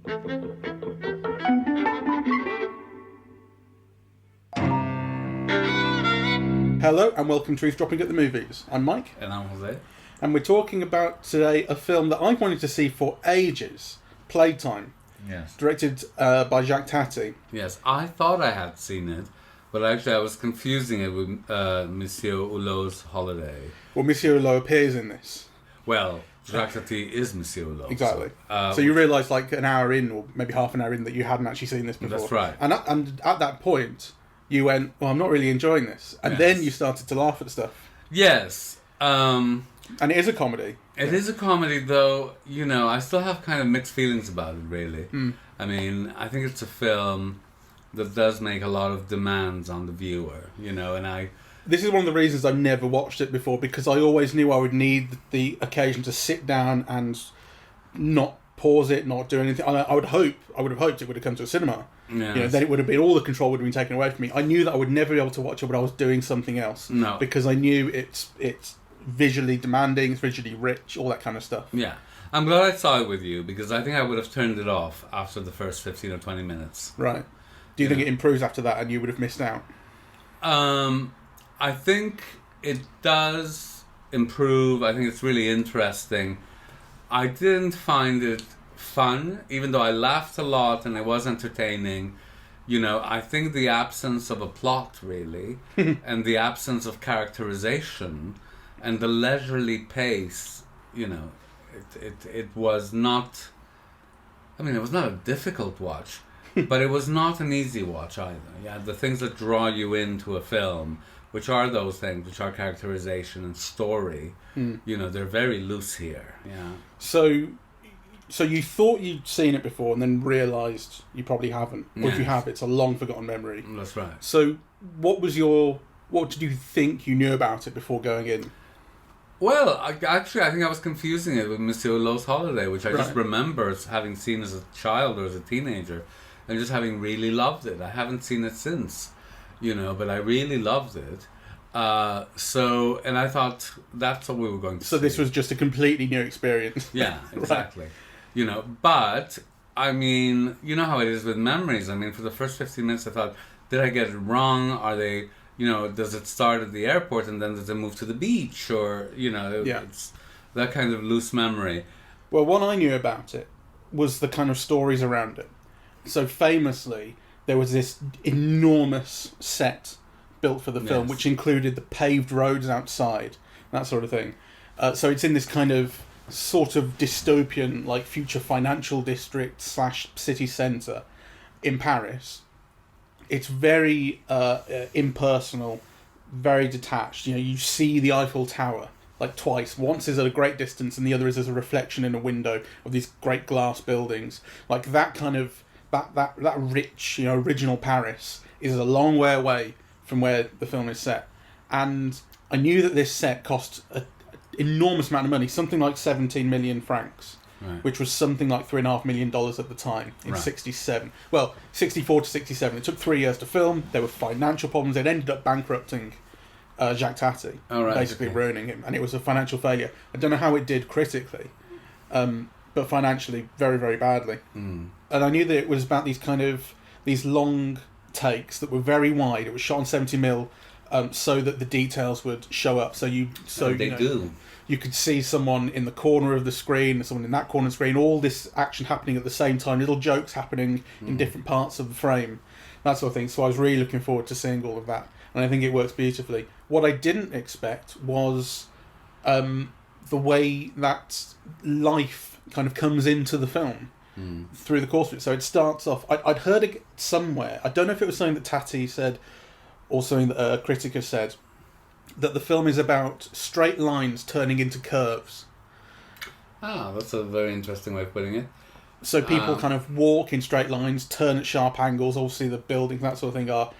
Hello and welcome to Eavesdropping at the Movies. I'm Mike. And I'm José. And we're talking about today a film that I've wanted to see for ages, Playtime. Yes. Directed by Jacques Tati. Yes, I thought I had seen it, but actually I was confusing it with Monsieur Hulot's Holiday. Well, Monsieur Hulot appears in this. Well, Jacques Tati is Monsieur Hulot. Exactly. So you realised like an hour in, or maybe half an hour in, that you hadn't actually seen this before. That's right. And at that point, you went, well, I'm not really enjoying this. And then you started to laugh at stuff. Yes. And it is a comedy. It is a comedy, though, you know, I still have kind of mixed feelings about it, really. I mean, I think it's a film that does make a lot of demands on the viewer, you know, and This is one of the reasons I've never watched it before, because I always knew I would need the occasion to sit down and not pause it, not do anything. I would have hoped it would have come to a cinema. Yes. You know, then it would have been, all the control would have been taken away from me. I knew that I would never be able to watch it when I was doing something else. No. Because I knew it's visually demanding, it's visually rich, all that kind of stuff. Yeah. I'm glad I saw it with you, because I think I would have turned it off after the first 15 or 20 minutes. Right. Do you think it improves after that and you would have missed out? I think it does improve. I think it's really interesting. I didn't find it fun, even though I laughed a lot and it was entertaining. You know, I think the absence of a plot, really, and the absence of characterization and the leisurely pace, you know, it was not... I mean, it was not a difficult watch, but it was not an easy watch either. Yeah, the things that draw you into a film, which are those things, which are characterization and story, you know, they're very loose here. Yeah. So you thought you'd seen it before and then realised you probably haven't. Or if you have, it's a long forgotten memory. That's right. So what did you think you knew about it before going in? Well, I think I was confusing it with Monsieur Hulot's Holiday, which I just remember as having seen as a child or as a teenager, and just having really loved it. I haven't seen it since, you know, but I really loved it. And I thought that's what we were going to see. So this was just a completely new experience. Yeah, exactly. You know, but, I mean, you know how it is with memories. I mean, for the first 15 minutes I thought, did I get it wrong? Are they... You know, does it start at the airport and then does it move to the beach? Or, you know, it's that kind of loose memory. Well, what I knew about it was the kind of stories around it. So famously, there was this enormous set built for the film, which included the paved roads outside, that sort of thing. So it's in this kind of sort of dystopian, like future financial district / city centre in Paris. It's very impersonal, very detached. You know, you see the Eiffel Tower like twice. Once is at a great distance, and the other is as a reflection in a window of these great glass buildings. Like that kind of that rich, you know, original Paris is a long way away from where the film is set. And I knew that this set cost an enormous amount of money, something like 17 million francs. Right. Which was something like $3.5 million at the time in 67. Well, 64 to 67. It took 3 years to film. There were financial problems. It ended up bankrupting Jacques Tati, basically ruining him, and it was a financial failure. I don't know how it did critically, but financially, very, very badly. And I knew that it was about these long takes that were very wide. It was shot on 70mm, so that the details would show up. You could see someone in the corner of the screen, someone in that corner of the screen, all this action happening at the same time, little jokes happening in different parts of the frame, that sort of thing. So I was really looking forward to seeing all of that, and I think it works beautifully. What I didn't expect was the way that life kind of comes into the film through the course of it. So it starts off, I'd heard it somewhere, I don't know if it was something that Tati said or something that a critic has said, that the film is about straight lines turning into curves. Ah, that's a very interesting way of putting it. So people kind of walk in straight lines, turn at sharp angles. Obviously the buildings, that sort of thing, are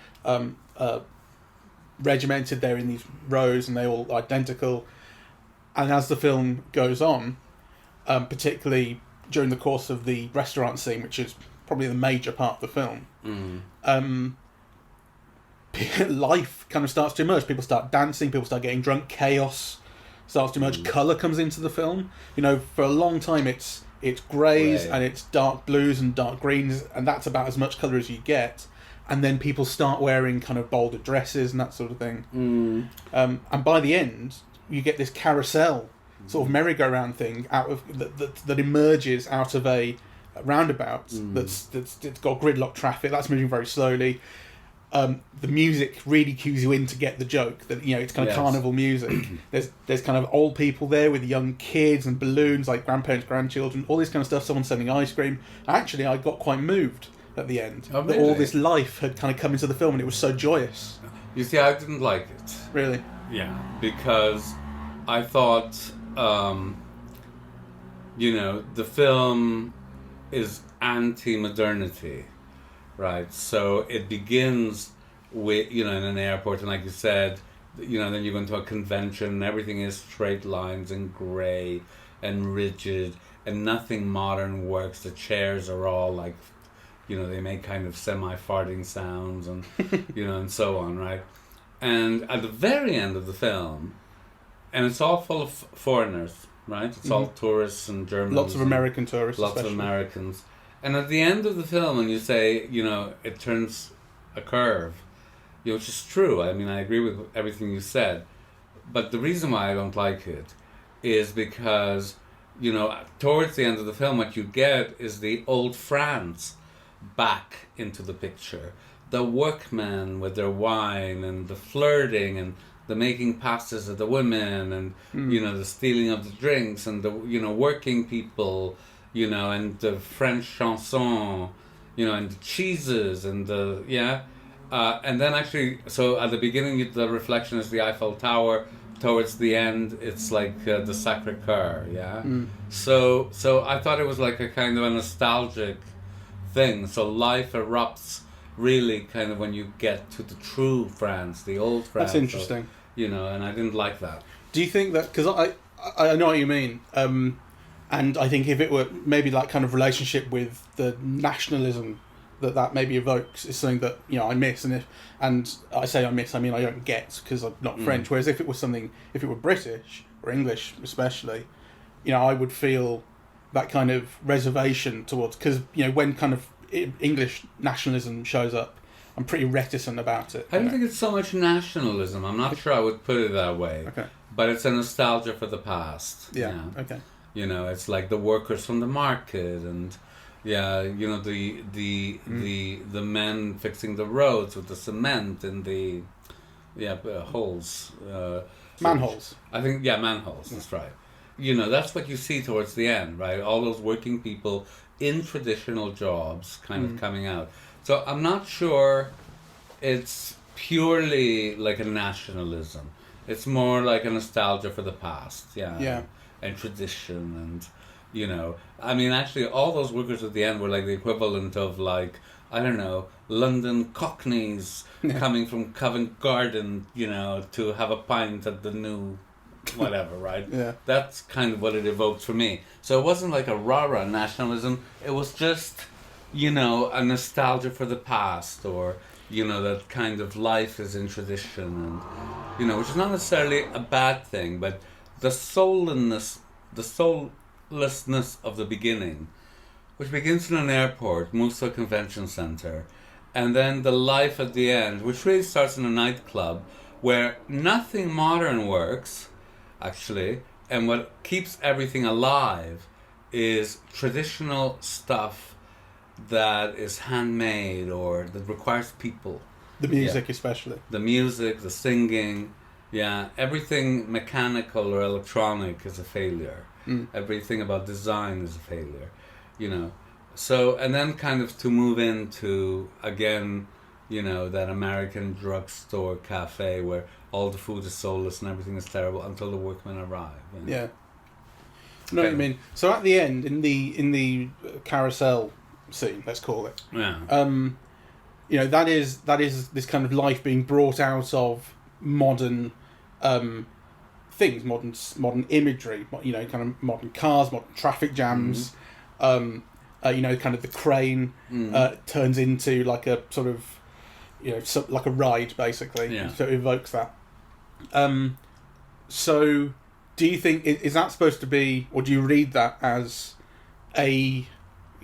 regimented. They're in these rows and they're all identical. And as the film goes on, particularly during the course of the restaurant scene, which is probably the major part of the film, life kind of starts to emerge. People start dancing, people start getting drunk, chaos starts to emerge, colour comes into the film. You know, for a long time it's it's greys Right. and it's dark blues and dark greens, and that's about as much colour as you get. And then people start wearing kind of bolder dresses and that sort of thing. And by the end, you get this carousel sort of merry-go-round thing out of that emerges out of a roundabout that's it's got gridlock traffic that's moving very slowly. The music really cues you in to get the joke that it's kind of carnival music. There's kind of old people there with young kids and balloons, like grandparents, grandchildren, all this kind of stuff. Someone selling ice cream. Actually, I got quite moved at the end. Oh, that really? all this life had kind of come into the film, and it was so joyous. You see, I didn't like it. Really? Yeah, because I thought, the film is anti-modernity, right? So it begins with, in an airport, and like you said, then you go into a convention, and everything is straight lines and grey and rigid, and nothing modern works. The chairs are all like, they make kind of semi-farting sounds and, and so on, right? And at the very end of the film, and it's all full of foreigners, right? It's all tourists and Germans. Lots of American tourists, Lots especially. of Americans. And at the end of the film, when you say, it turns a curve, which is true. I mean, I agree with everything you said. But the reason why I don't like it is because, towards the end of the film, what you get is the old France back into the picture. The workmen with their wine and the flirting and the making passes at the women and the stealing of the drinks and the working people, and the French chanson, and the cheeses and and then actually, so at the beginning the reflection is the Eiffel Tower. Towards the end, it's like the Sacré-Cœur, So I thought it was like a kind of a nostalgic thing. So life erupts really kind of when you get to the true France, the old France. That's interesting. So, and I didn't like that. Do you think that, because I know what you mean, and I think if it were maybe that kind of relationship with the nationalism that maybe evokes is something that I miss, and I say I miss, I mean I don't get, because I'm not French. Whereas if it were British or English especially, I would feel that kind of reservation towards, because when kind of English nationalism shows up, I'm pretty reticent about it. I don't think it's so much nationalism. I'm not sure I would put it that way. Okay. But it's a nostalgia for the past. Yeah. Okay. It's like the workers from the market and the men fixing the roads with the cement and the holes. Manholes. I think manholes. That's right. That's what you see towards the end, right? All those working people in traditional jobs kind of coming out. So I'm not sure it's purely like a nationalism. It's more like a nostalgia for the past, and tradition and, I mean, actually all those workers at the end were like the equivalent of like, I don't know, London Cockneys coming from Covent Garden, to have a pint at the new whatever, right? Yeah. That's kind of what it evoked for me. So it wasn't like a rah-rah nationalism. It was just, a nostalgia for the past, or, that kind of life is in tradition, and, which is not necessarily a bad thing, but the soullessness of the beginning, which begins in an airport, moves to a convention center, and then the life at the end, which really starts in a nightclub, where nothing modern works, actually, and what keeps everything alive is traditional stuff that is handmade or that requires people. The music especially. The music, the singing, everything mechanical or electronic is a failure. Everything about design is a failure, So, and then kind of to move into, again, that American drugstore cafe where all the food is soulless and everything is terrible until the workmen arrive. Yeah. No, what I mean. So at the end, in the carousel scene, let's call it. Yeah. That is this kind of life being brought out of modern things, modern imagery. Kind of modern cars, modern traffic jams. Kind of the crane turns into like a sort of, like a ride basically. Yeah. So it evokes that. So, do you think is that supposed to be, or do you read that as a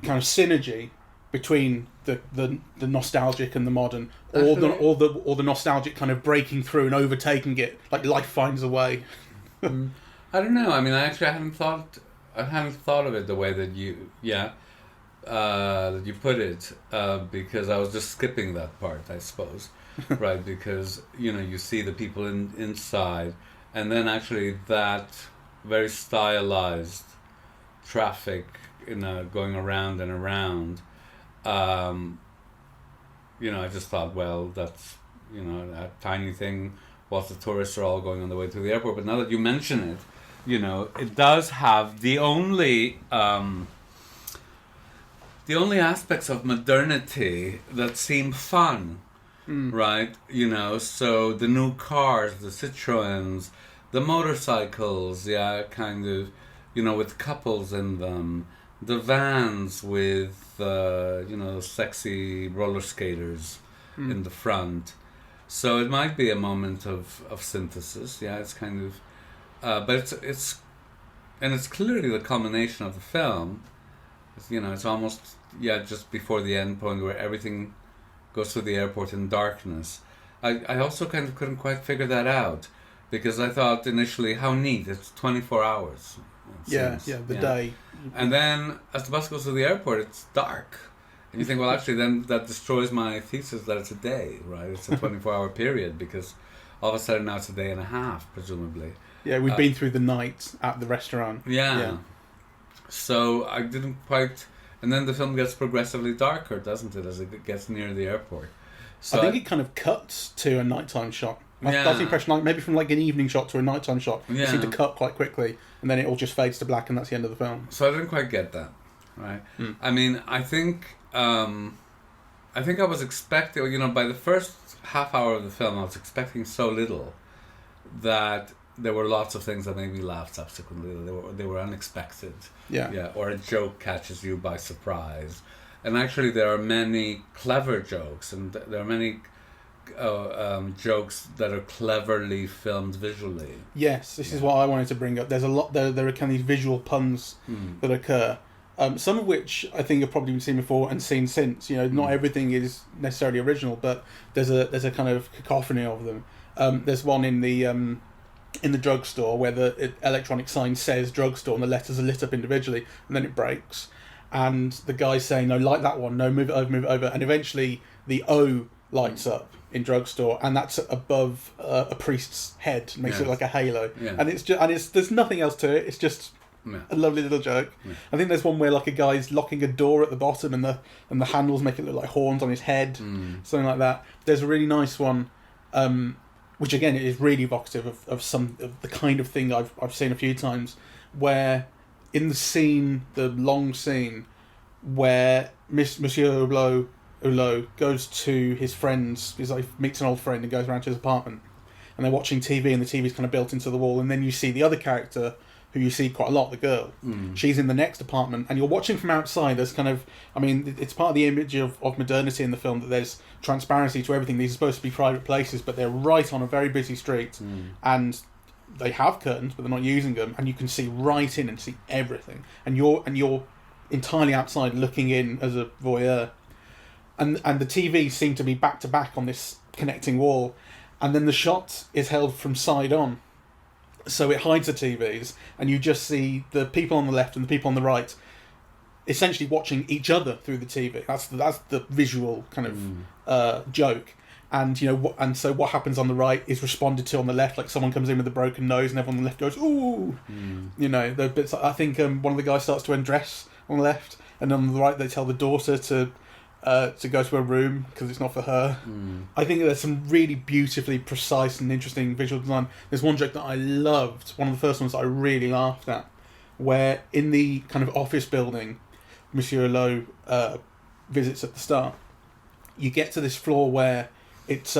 kind of synergy between the nostalgic and the modern, or the nostalgic kind of breaking through and overtaking it, like life finds a way. I don't know. I mean, I hadn't thought of it the way that that you put it, because I was just skipping that part, I suppose, right? Because you see the people inside, and then actually that very stylized traffic, going around and around. I just thought, well, that's a tiny thing whilst the tourists are all going on the way to the airport. But now that you mention it, it does have the only aspects of modernity that seem fun, right? So the new cars, the Citroens, the motorcycles, kind of, with couples in them, the vans with, sexy roller skaters in the front. So it might be a moment of synthesis. Yeah, it's kind of, but it's clearly the culmination of the film. It's almost just before the end point where everything goes through the airport in darkness. I also kind of couldn't quite figure that out, because I thought initially, how neat, it's 24 hours. The day. And then as the bus goes to the airport, it's dark. And you think, well, actually, then that destroys my thesis that it's a day, right? It's a 24-hour period, because all of a sudden now it's a day and a half, presumably. Yeah, we've been through the night at the restaurant. Yeah. So I didn't quite... And then the film gets progressively darker, doesn't it, as it gets near the airport. So I think it kind of cuts to a nighttime shot. That's the impression, like maybe from like an evening shot to a nighttime shot. It seemed to cut quite quickly, and then it all just fades to black, and that's the end of the film. So I didn't quite get that, right? I mean, I think I was expecting, by the first half hour of the film, I was expecting so little that there were lots of things that made me laugh subsequently. They were unexpected. Yeah. Or a joke catches you by surprise, and actually there are many clever jokes, and there are many jokes that are cleverly filmed visually. Yes, this is what I wanted to bring up. There's a lot. There are kind of these visual puns that occur. Some of which I think have probably been seen before and seen since. Not everything is necessarily original, but there's a kind of cacophony of them. There's one in the drugstore where the electronic sign says drugstore and the letters are lit up individually, and then it breaks, and the guy's saying, no, light that one, no, move it over, and eventually the O lights up in drugstore, and that's above a priest's head, makes it look like a halo, and it's there's nothing else to it. It's just a lovely little joke. I think there's one where like a guy's locking a door at the bottom, and the handles make it look like horns on his head, something like that. There's a really nice one, which again is really evocative of the kind of thing I've seen a few times, where in the long scene where Monsieur Hulot goes to his friend's, meets an old friend and goes around to his apartment, and they're watching TV, and the TV's kind of built into the wall, and then you see the other character, who you see quite a lot, the girl. She's in the next apartment, and you're watching from outside. There's kind of, it's part of the image of modernity in the film that there's transparency to everything. These are supposed to be private places, but they're right on a very busy street, and they have curtains, but they're not using them, and you can see right in and see everything, and you're entirely outside looking in as a voyeur. And the TV seemed to be back to back on this connecting wall, and then the shot is held from side on, so it hides the TVs, and you just see the people on the left and the people on the right, essentially watching each other through the TV. That's the visual kind of joke, and and so what happens on the right is responded to on the left, like someone comes in with a broken nose, and everyone on the left goes ooh, the bits. I think one of the guys starts to undress on the left, and on the right they tell the daughter to go to her room because it's not for her. I think there's some really beautifully precise and interesting visual design. There's one joke that I loved, one of the first ones that I really laughed at, where in the kind of office building Monsieur Hulot visits at the start, you get to this floor where it's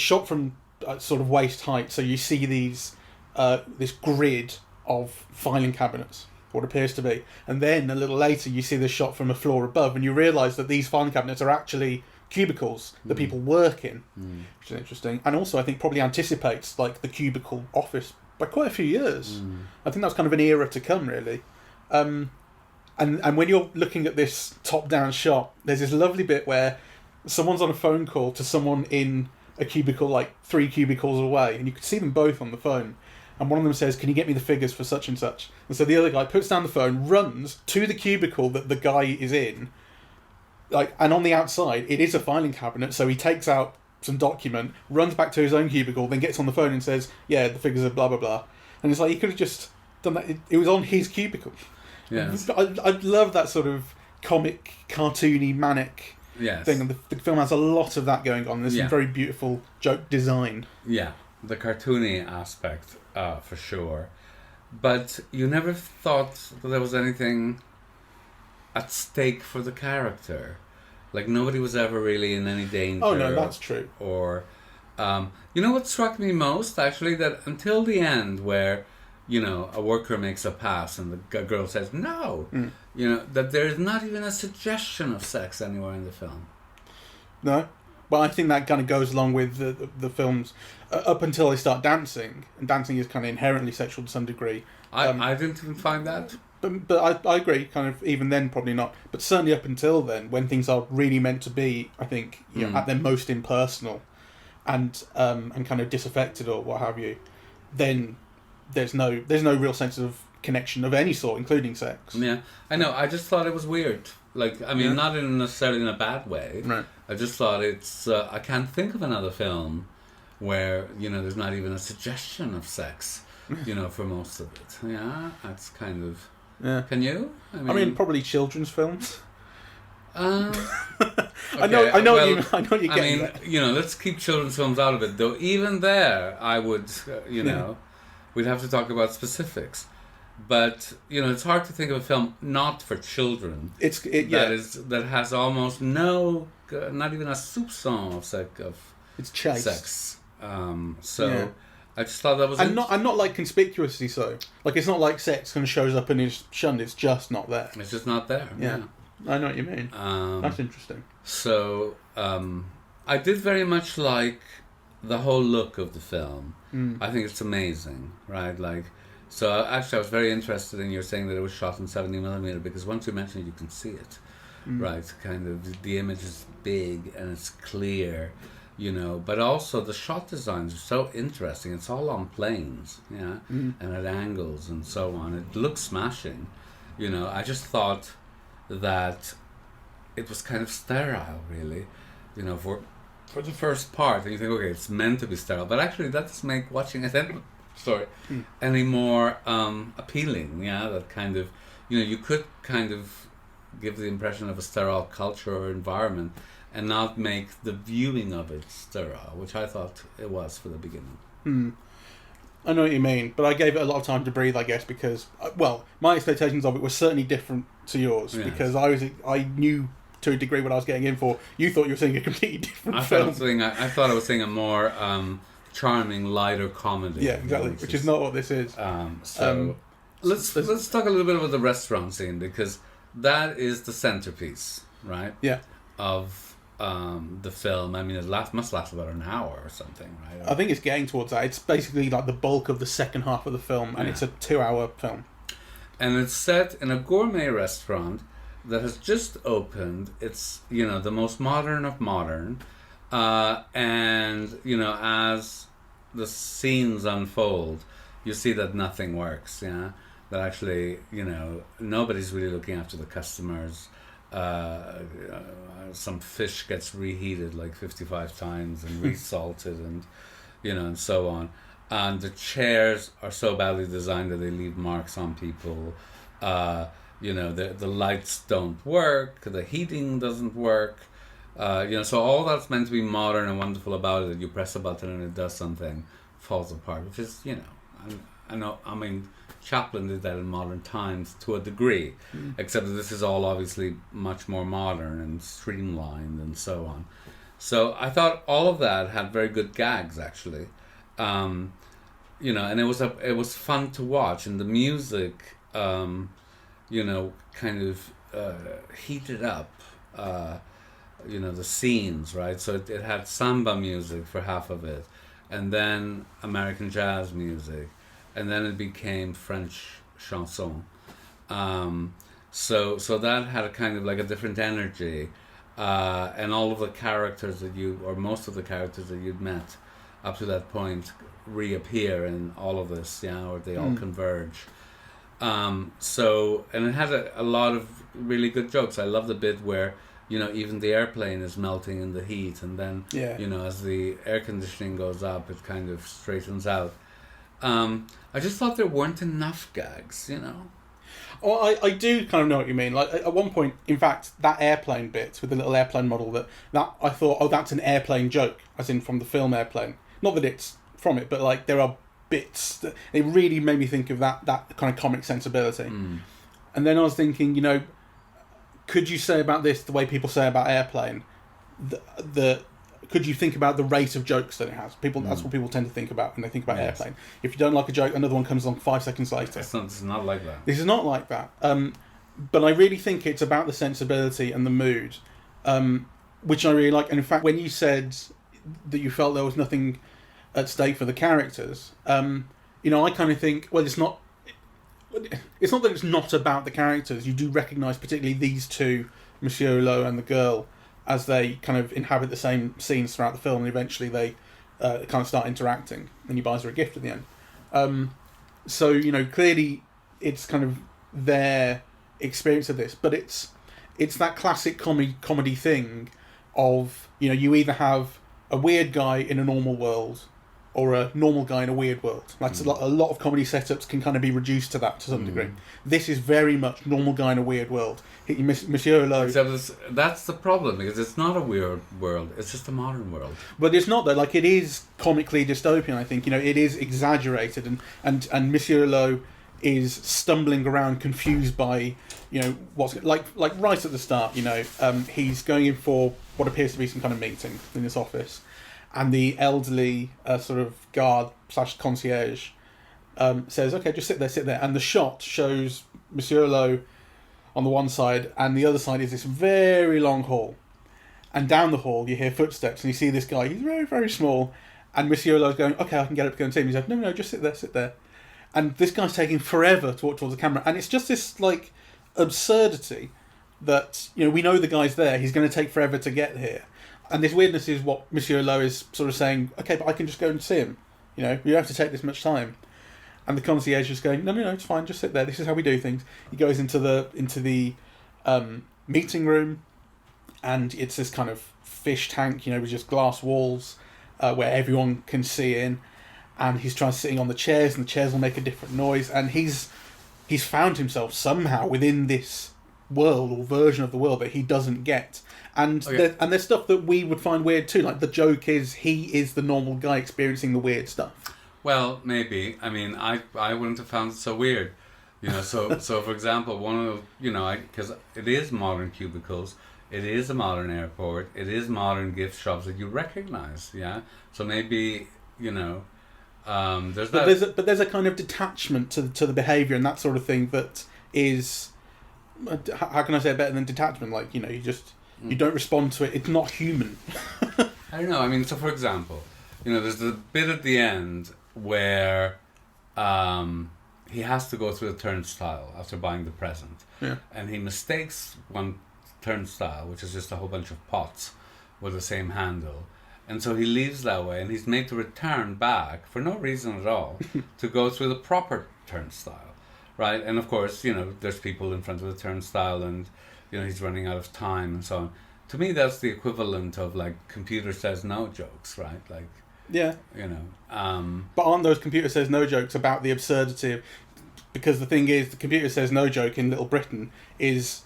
shot from sort of waist height, so you see these this grid of filing cabinets, what appears to be, and then a little later you see the shot from a floor above, and you realise that these filing cabinets are actually cubicles that people work in, which is interesting, and also I think probably anticipates like the cubicle office by quite a few years. I think that's kind of an era to come, really. And when you're looking at this top-down shot, there's this lovely bit where someone's on a phone call to someone in a cubicle, like 3 cubicles away, and you can see them both on the phone. And one of them says, "Can you get me the figures for such and such?" And so the other guy puts down the phone, runs to the cubicle that the guy is in, and on the outside, it is a filing cabinet, so he takes out some document, runs back to his own cubicle, then gets on the phone and says, "Yeah, the figures are blah, blah, blah." And it's like, he could have just done that. It was on his cubicle. Yes. I love that sort of comic, cartoony, manic thing. And the film has a lot of that going on. There's some very beautiful joke design. Yeah, the cartoony aspect, for sure. But you never thought that there was anything at stake for the character. Like, nobody was ever really in any danger. Oh, no, that's true. Or, you know what struck me most, actually? That until the end, where, you know, a worker makes a pass and the girl says, no, you know, that there is not even a suggestion of sex anywhere in the film. No. Well, I think that kind of goes along with the films up until they start dancing. And dancing is kind of inherently sexual to some degree. I didn't even find that. But I agree, kind of, even then, probably not. But certainly up until then, when things are really meant to be, I think, you know, at their most impersonal and kind of disaffected or what have you, then there's no real sense of connection of any sort, including sex. Yeah, I know. I just thought it was weird. Like, I mean, not necessarily in a bad way. Right. I just thought it's... I can't think of another film where, you know, there's not even a suggestion of sex, you know, for most of it. Yeah, that's kind of... Yeah. Can you? I mean, probably children's films. Okay, I know what you're getting at. You know, let's keep children's films out of it. Though even there, I would, you know, we'd have to talk about specifics. But you know, it's hard to think of a film not for children. That has almost no, not even a soupçon of it's chase. Sex. I just thought that was... And not like conspicuously so. Like, it's not like sex kind of shows up and is shunned, it's just not there. It's just not there. Yeah. I know what you mean. That's interesting. So, I did very much like the whole look of the film. I think it's amazing, right? Like, so actually I was very interested in your saying that it was shot in 70mm, because once you mention it, you can see it, right? Kind of, the image is big and it's clear. You know, but also the shot designs are so interesting. It's all on planes, and at angles and so on. It looks smashing. You know, I just thought that it was kind of sterile, really. You know, for the first part, and you think, okay, it's meant to be sterile, but actually that doesn't make watching it any more appealing. Yeah, that kind of, you know, you could kind of give the impression of a sterile culture or environment, and not make the viewing of it sterile, which I thought it was for the beginning. I know what you mean, but I gave it a lot of time to breathe, I guess, because, well, my expectations of it were certainly different to yours, because I knew to a degree what I was getting in for. You thought you were seeing a completely different film. I thought I was seeing a more charming, lighter comedy. Yeah, exactly, which is not what this is. Let's talk a little bit about the restaurant scene, because that is the centerpiece, right? Yeah. Of the film. I mean, it must last about an hour or something, right? I think it's getting towards that. It's basically like the bulk of the second half of the film, and it's a 2-hour film. And it's set in a gourmet restaurant that has just opened. It's, you know, the most modern of modern. And, you know, as the scenes unfold, you see that nothing works, that actually, you know, nobody's really looking after the customers. Some fish gets reheated like 55 times and resalted, and you know, and so on. And the chairs are so badly designed that they leave marks on people. You know, the lights don't work, the heating doesn't work. You know, so all that's meant to be modern and wonderful about it, that you press a button and it does something, falls apart. Which is, you know, I mean, Chaplin did that in modern times to a degree, except that this is all obviously much more modern and streamlined and so on. So I thought all of that had very good gags, actually, you know, and it was fun to watch, and the music, you know, kind of heated up, you know, the scenes, right? So it had samba music for half of it, and then American jazz music. And then it became French chanson. So that had a kind of like a different energy, and all of the characters or most of the characters that you'd met up to that point reappear in all of this, or they all converge. And it had a lot of really good jokes. I love the bit where, even the airplane is melting in the heat, and then, as the air conditioning goes up, it kind of straightens out. I just thought there weren't enough gags, Well, I do kind of know what you mean. Like, at one point, in fact, that airplane bit with the little airplane model, that I thought, that's an airplane joke, as in from the film Airplane. Not that it's from it, but like there are bits that it really made me think of that kind of comic sensibility. And then I was thinking, could you say about this the way people say about Airplane? Could you think about the rate of jokes that it has? That's what people tend to think about when they think about Airplane. If you don't like a joke, another one comes along 5 seconds later. It's not like that. This is not like that. But I really think it's about the sensibility and the mood, which I really like. And in fact, when you said that you felt there was nothing at stake for the characters, I kind of think, well, it's not that it's not about the characters. You do recognise particularly these two, Monsieur Hulot and the girl, as they kind of inhabit the same scenes throughout the film, and eventually they kind of start interacting, and he buys her a gift at the end. So, clearly it's kind of their experience of this, but it's that classic comedy thing of, you either have a weird guy in a normal world or a normal guy in a weird world. Like a lot of comedy setups can kind of be reduced to that to some degree. This is very much normal guy in a weird world. Monsieur Hulot. That's the problem, because it's not a weird world. It's just a modern world. But it's not though. Like, it is comically dystopian. I think it is exaggerated, and Monsieur Hulot is stumbling around, confused by what's like right at the start. He's going in for what appears to be some kind of meeting in this office. And the elderly sort of guard / concierge says, "Okay, just sit there." And the shot shows Monsieur Hulot on the one side, and the other side is this very long hall. And down the hall, you hear footsteps, and you see this guy. He's very, very small. And Monsieur Hulot's going, "Okay, I can get up to go and see him." He's like, "No, just sit there." And this guy's taking forever to walk towards the camera. And it's just this, like, absurdity that, we know the guy's there. He's going to take forever to get here. And this weirdness is what Monsieur Hulot is sort of saying, okay, but I can just go and see him. You don't have to take this much time. And the concierge is going, no, it's fine, just sit there. This is how we do things. He goes into the meeting room, and it's this kind of fish tank, with just glass walls where everyone can see in. And he's sitting on the chairs, and the chairs will make a different noise. And he's found himself somehow within this world or version of the world that he doesn't get. And there's stuff that we would find weird too. Like, the joke is he is the normal guy experiencing the weird stuff. Well, maybe. I mean, I wouldn't have found it so weird. So for example, one of because it is modern cubicles, it is a modern airport, it is modern gift shops that you recognize. Yeah. So maybe there's that. But there's a kind of detachment to the behaviour and that sort of thing that is, how can I say it better than detachment? Like, you don't respond to it. It's not human. I don't know. I mean, so for example, there's the bit at the end where he has to go through the turnstile after buying the present. Yeah. And he mistakes one turnstile, which is just a whole bunch of pots with the same handle. And so he leaves that way, and he's made to return back, for no reason at all, to go through the proper turnstile. Right? And of course, there's people in front of the turnstile, and he's running out of time and so on. To me, that's the equivalent of, like, computer says no jokes, right? Like, yeah. But aren't those computer says no jokes about the absurdity of... Because the thing is, the computer says no joke in Little Britain is...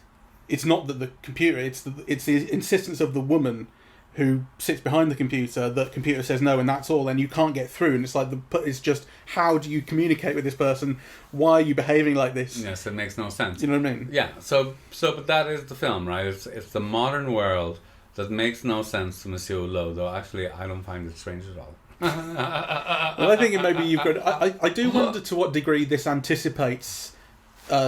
It's not that the computer... It's the insistence of the woman who sits behind the computer that computer says no, and that's all, and you can't get through. And it's like, it's just, how do you communicate with this person? Why are you behaving like this? Yes, it makes no sense. You know what I mean? Yeah, so but that is the film, right? It's the modern world that makes no sense to Monsieur Hulot, though actually I don't find it strange at all. Well, I think maybe you've got... I do wonder to what degree this anticipates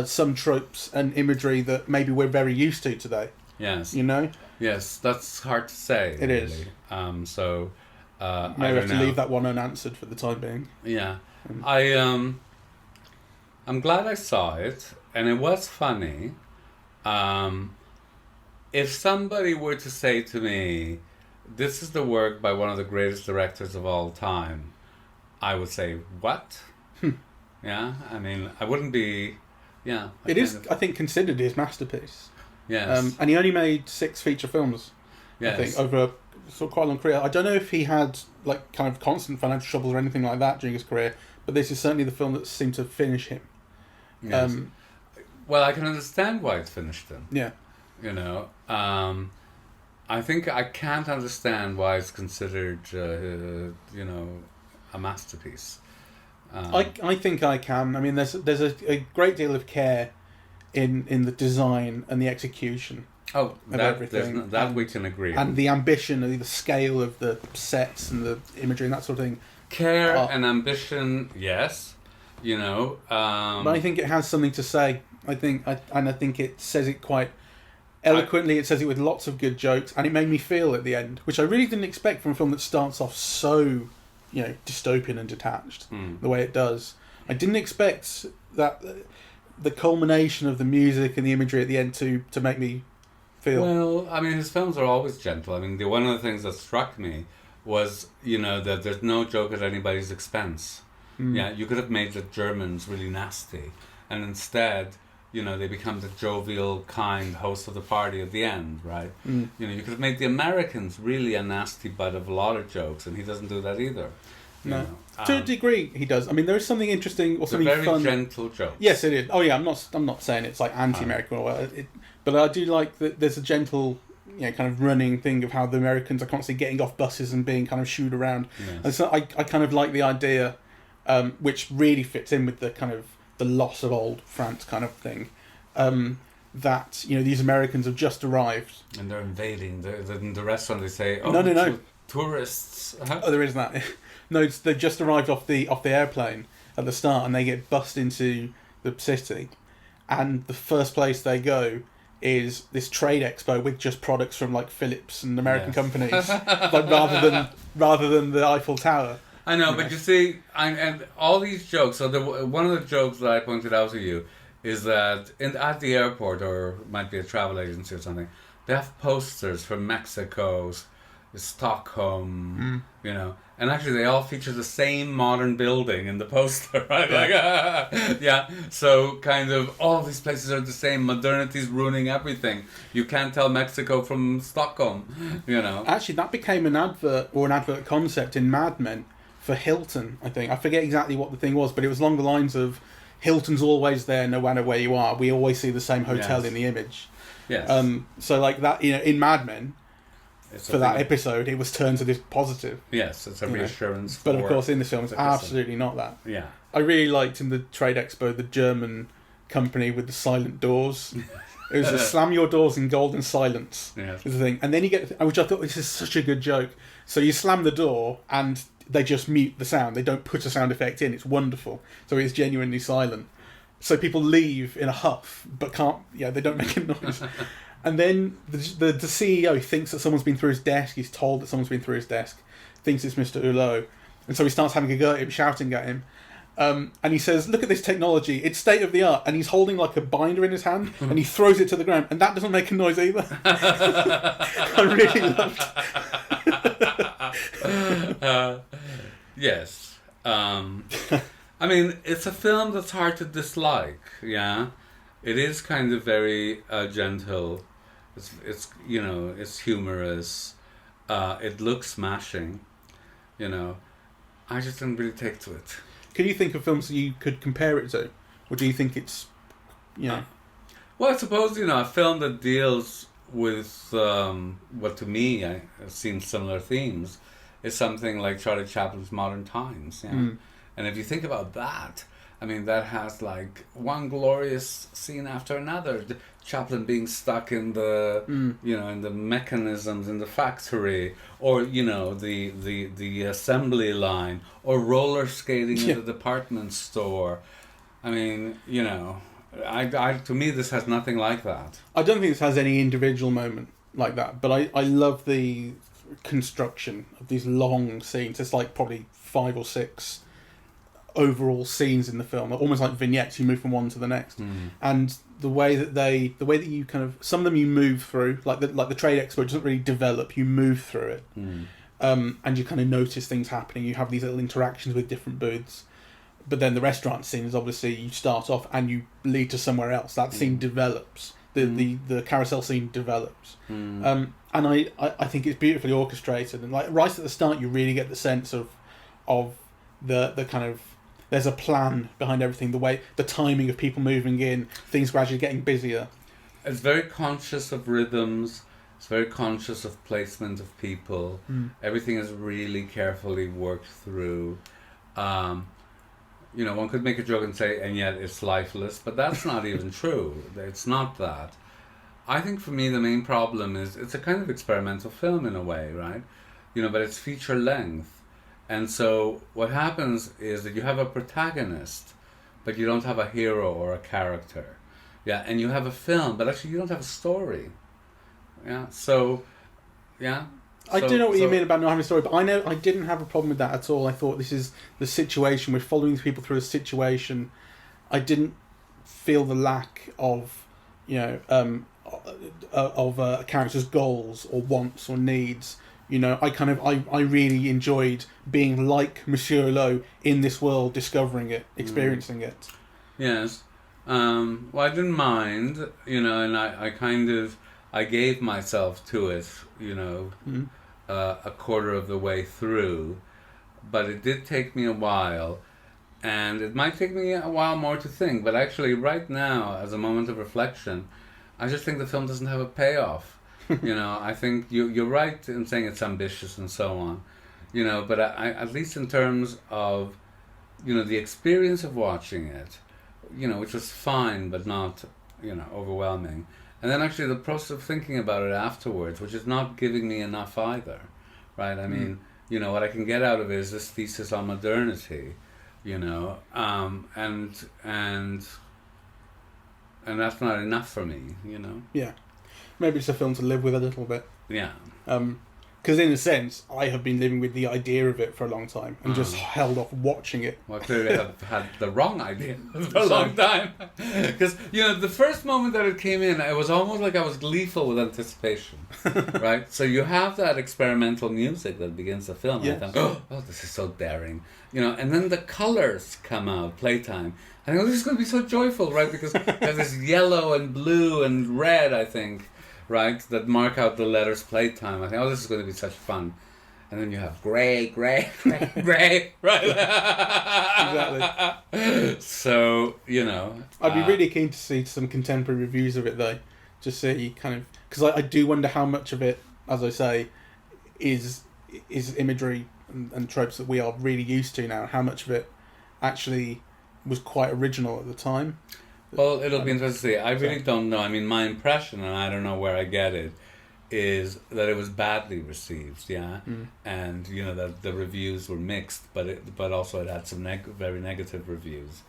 some tropes and imagery that maybe we're very used to today. Yes. Yes, that's hard to say. It really. is. So maybe I have to leave that one unanswered for the time being. Yeah. I'm glad I saw it, and it was funny, If somebody were to say to me, this is the work by one of the greatest directors of all time, I would say, what? Yeah, I mean, I wouldn't be... Yeah. It is, I think, considered his masterpiece. Yes. And he only made 6 feature films, Yes. I think, over a sort of quite a long career. I don't know if he had like kind of constant financial troubles or anything like that during his career, but this is certainly the film that seemed to finish him. Yes. Well, I can understand why it finished him. Yeah. You know, I think I can't understand why it's considered, you know, a masterpiece. I think I can. I mean, there's a great deal of care in the design and the execution. Oh, of everything. That we can agree. And the ambition and the scale of the sets and the imagery and that sort of thing. Care and ambition, yes. You know, but I think it has something to say. I think it says it quite eloquently. It says it with lots of good jokes, and it made me feel at the end, which I really didn't expect from a film that starts off so, you know, dystopian and detached the way it does. I didn't expect that the culmination of the music and the imagery at the end to make me feel. Well, I mean, his films are always gentle. I mean, one of the things that struck me was, you know, that there's no joke at anybody's expense. Yeah, you could have made the Germans really nasty, and instead, you know, they become the jovial, kind host of the party at the end, right? You know, you could have made the Americans really a nasty butt of a lot of jokes, and he doesn't do that either. No, to a degree he does. I mean, there is something interesting or something very fun. Gentle jokes. Yes, it is. Oh yeah, I'm not saying it's like anti-American or whatever, but I do like that. There's a gentle, you know, kind of running thing of how the Americans are constantly getting off buses and being kind of shooed around. Yes. And so I kind of like the idea. Which really fits in with the kind of the loss of old France kind of thing, that, you know, these Americans have just arrived and they're invading the restaurant. They say, "Oh, no, tourists." Uh-huh. Oh, there isn't that. No, they've just arrived off the airplane at the start, and they get bussed into the city, and the first place they go is this trade expo with just products from like Philips and American companies, like rather than the Eiffel Tower. I know, but you see, and all these jokes. So one of the jokes that I pointed out to you is that at the airport, or it might be a travel agency or something, they have posters from Mexico, Stockholm, you know, and actually they all feature the same modern building in the poster, right? Yeah. Like, yeah. So kind of all these places are the same. Modernity's ruining everything. You can't tell Mexico from Stockholm, you know. Actually, that became an advert or an advert concept in Mad Men. For Hilton, I think. I forget exactly what the thing was, but it was along the lines of Hilton's always there no matter where you are. We always see the same hotel in the image. Yes. So like that, you know, in Mad Men, for that episode, it was turned to this positive. Yes, it's a reassurance. But of course, in this film, it's absolutely not that. Yeah. I really liked in the Trade Expo the German company with the silent doors. It was a slam your doors in golden silence. Yes. Is the thing, and then you get, which I thought this is such a good joke. So you slam the door and they just mute the sound. They don't put a sound effect in. It's wonderful. So it's genuinely silent. So people leave in a huff, but can't. Yeah, they don't make a noise. And then the CEO thinks that someone's been through his desk. He's told that someone's been through his desk. Thinks it's Mr. Hulot, and so he starts having a go at him, shouting at him. And he says, "Look at this technology. It's state of the art." And he's holding like a binder in his hand, and he throws it to the ground, and that doesn't make a noise either. I really loved. Yes. I mean, it's a film that's hard to dislike. Yeah, it is kind of very gentle. It's you know, it's humorous. It looks smashing. You know, I just didn't really take to it. Can you think of films that you could compare it to, or do you think it's, you know? Well, I suppose, you know, a film that deals with what to me I have seen similar themes is something like Charlie Chaplin's Modern Times. Yeah, and if you think about that, I mean, that has like one glorious scene after another. Chaplin being stuck in the, you know, in the mechanisms in the factory, or you know, the assembly line, or roller skating in the department store. I mean, you know, I to me this has nothing like that. I don't think this has any individual moment like that, but I love the construction of these long scenes. It's like probably 5 or 6 overall scenes in the film, almost like vignettes. You move from one to the next, and the way that you kind of, some of them you move through, like the Trade Expo doesn't really develop, you move through it. And you kind of notice things happening, you have these little interactions with different booths. But then the restaurant scene is obviously, you start off and you lead to somewhere else. That scene develops. The carousel scene develops. And I think it's beautifully orchestrated, and like right at the start you really get the sense of the kind of, there's a plan behind everything, the timing of people moving in, things gradually getting busier. It's very conscious of rhythms, it's very conscious of placement of people. Everything is really carefully worked through. One could make a joke and say, and yet it's lifeless, but that's not even true. It's not that. I think for me the main problem is it's a kind of experimental film in a way, right? But it's feature length. And so what happens is that you have a protagonist, but you don't have a hero or a character. Yeah, and you have a film, but actually you don't have a story. Yeah, so, yeah. I do know what you mean about not having a story, but I know I didn't have a problem with that at all. I thought this is the situation, we're following people through a situation. I didn't feel the lack of, a character's goals or wants or needs. I really enjoyed being like Monsieur Hulot in this world, discovering it, experiencing it. Yes. Well, I didn't mind, and I gave myself to it, a quarter of the way through, but it did take me a while, and it might take me a while more to think, but actually right now, as a moment of reflection, I just think the film doesn't have a payoff. I think you're right in saying it's ambitious and so on, but I at least in terms of, the experience of watching it, which was fine but not, overwhelming. And then actually the process of thinking about it afterwards, which is not giving me enough either, right? I mean, what I can get out of it is this thesis on modernity, and that's not enough for me, Yeah. Maybe it's a film to live with a little bit. Yeah. Because in a sense, I have been living with the idea of it for a long time and just held off watching it. Well, clearly I've had the wrong idea for a long time. Because, the first moment that it came in, it was almost like I was gleeful with anticipation. Right? So you have that experimental music that begins the film. Yes. And I think, oh, this is so daring. And then the colors come out, Playtime. I think, this is going to be so joyful, right? Because there's this yellow and blue and red, I think, right, that mark out the letters Playtime. I think, this is going to be such fun. And then you have gray, right? Exactly. So, I'd be really keen to see some contemporary reviews of it, though. Just see kind of... Because I do wonder how much of it, as I say, is imagery and tropes that we are really used to now. How much of it actually was quite original at the time. Well, it'll be interesting to see. I really don't know. I mean, my impression, and I don't know where I get it, is that it was badly received, yeah? And, that the reviews were mixed, but also it had some very negative reviews.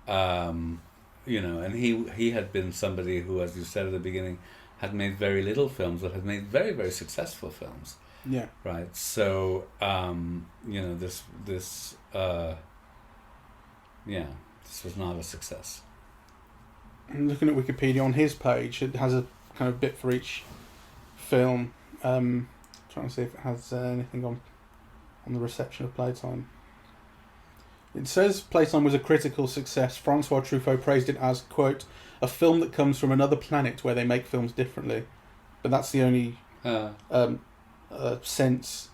And he had been somebody who, as you said at the beginning, had made very little films, but had made very, very successful films. Yeah. Right. So, this was not a success. I'm looking at Wikipedia on his page. It has a kind of bit for each film. Trying to see if it has anything on the reception of Playtime. It says Playtime was a critical success. Francois Truffaut praised it as, quote, a film that comes from another planet where they make films differently. But that's the only sense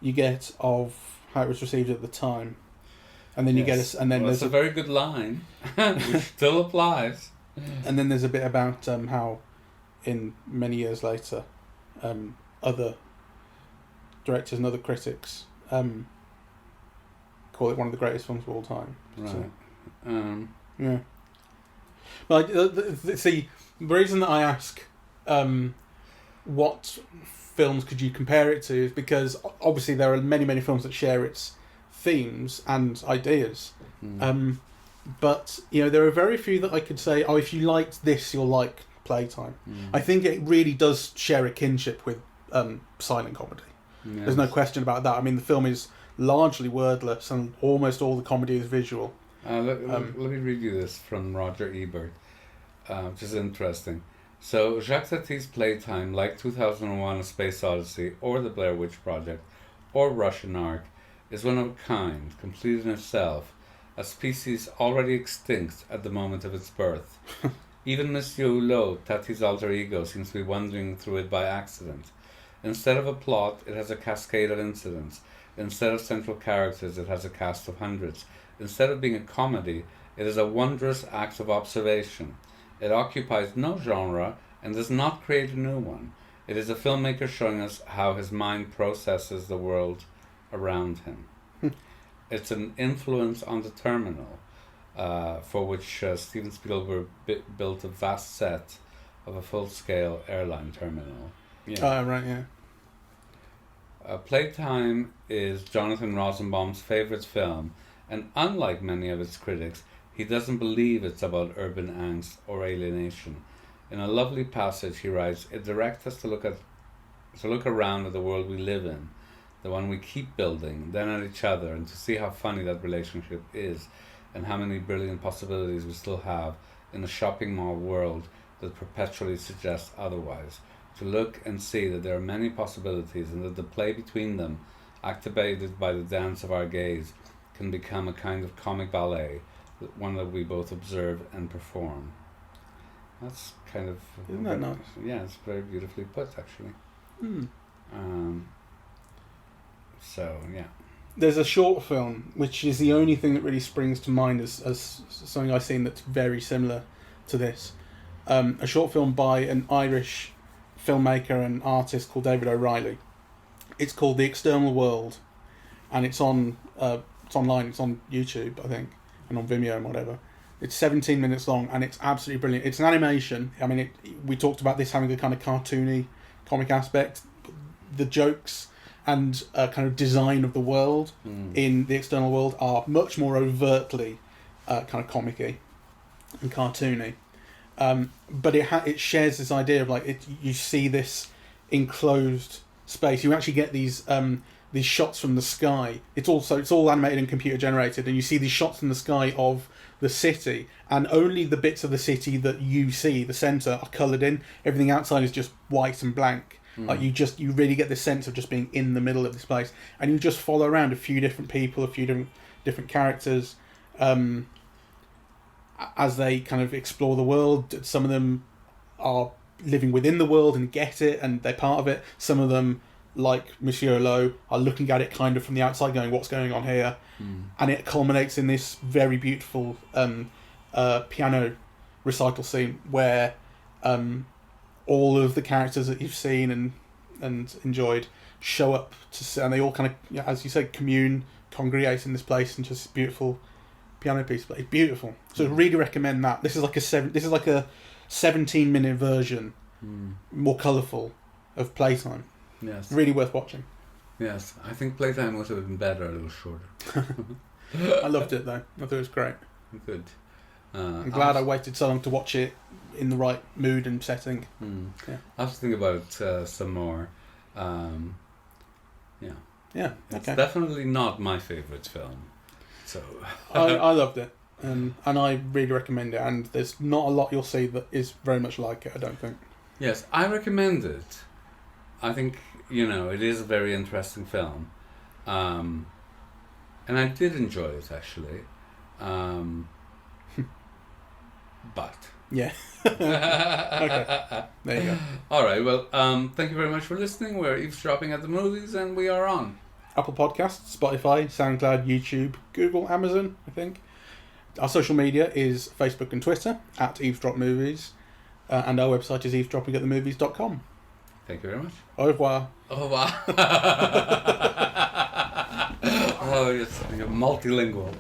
you get of how it was received at the time. And then you get there's a very good line, which still applies. And then there's a bit about how, in many years later, other directors and other critics call it one of the greatest films of all time. Right. So, yeah. Well, the reason that I ask what films could you compare it to is because obviously there are many, many films that share its themes and ideas. But, there are very few that I could say, if you liked this, you'll like Playtime. I think it really does share a kinship with silent comedy. Yes. There's no question about that. I mean, the film is largely wordless and almost all the comedy is visual. Let me read you this from Roger Ebert. which is interesting. So Jacques Tati's Playtime, like 2001: A Space Odyssey, or The Blair Witch Project, or Russian Ark, is one of a kind, complete in itself, a species already extinct at the moment of its birth. Even Monsieur Hulot, Tati's alter ego, seems to be wandering through it by accident. Instead of a plot, it has a cascade of incidents. Instead of central characters, it has a cast of hundreds. Instead of being a comedy, it is a wondrous act of observation. It occupies no genre and does not create a new one. It is a filmmaker showing us how his mind processes the world around him. It's an influence on the terminal, for which Steven Spielberg built a vast set of a full-scale airline terminal. Yeah. Right, yeah. Playtime is Jonathan Rosenbaum's favourite film, and unlike many of its critics, he doesn't believe it's about urban angst or alienation. In a lovely passage, he writes, "It directs us to look around at the world we live in, the one we keep building, then at each other, and to see how funny that relationship is, and how many brilliant possibilities we still have in a shopping mall world that perpetually suggests otherwise. To look and see that there are many possibilities, and that the play between them, activated by the dance of our gaze, can become a kind of comic ballet, one that we both observe and perform." That's kind of... Isn't that nice? Yeah, it's very beautifully put, actually. So, yeah. There's a short film, which is the only thing that really springs to mind as something I've seen that's very similar to this. A short film by an Irish filmmaker and artist called David O'Reilly. It's called The External World, and it's online, it's on YouTube, I think, and on Vimeo and whatever. It's 17 minutes long, and it's absolutely brilliant. It's an animation. I mean, we talked about this having a kind of cartoony comic aspect. The jokes and kind of design of the world in The External World are much more overtly kind of comic-y and cartoony. But it shares this idea of like you see this enclosed space. You actually get these shots from the sky. It's all animated and computer generated, and you see these shots from the sky of the city, and only the bits of the city that you see, the centre, are coloured in. Everything outside is just white and blank. Like you really get this sense of just being in the middle of this place, and you just follow around a few different people, a few different characters, as they kind of explore the world. Some of them are living within the world and get it, and they're part of it. Some of them, like Monsieur Hulot, are looking at it kind of from the outside, going, "What's going on here?" And it culminates in this very beautiful piano recital scene where all of the characters that you've seen and enjoyed show up and they all kind of, as you said, congregate in this place, and just beautiful piano piece. But it's beautiful, so I really recommend that. This is like a 17-minute version, more colourful, of Playtime. Yes, really worth watching. Yes, I think Playtime would have been better a little shorter. I loved it though. I thought it was great. Good. I'm glad I waited so long to watch it in the right mood and setting. Yeah. I have to think about it some more. Yeah. It's Okay. definitely not my favourite film. So I loved it, and I really recommend it. And there's not a lot you'll see that is very much like it, I don't think. Yes, I recommend it. I think, it is a very interesting film. And I did enjoy it, actually. But... Yeah. Okay. There you go. All right, well, thank you very much for listening. We're eavesdropping at the movies, and we are on Apple Podcasts, Spotify, SoundCloud, YouTube, Google, Amazon, I think. Our social media is Facebook and Twitter, @eavesdropmovies. And our website is eavesdroppingatthemovies.com. Thank you very much. Au revoir. Au revoir. Oh, you're multilingual.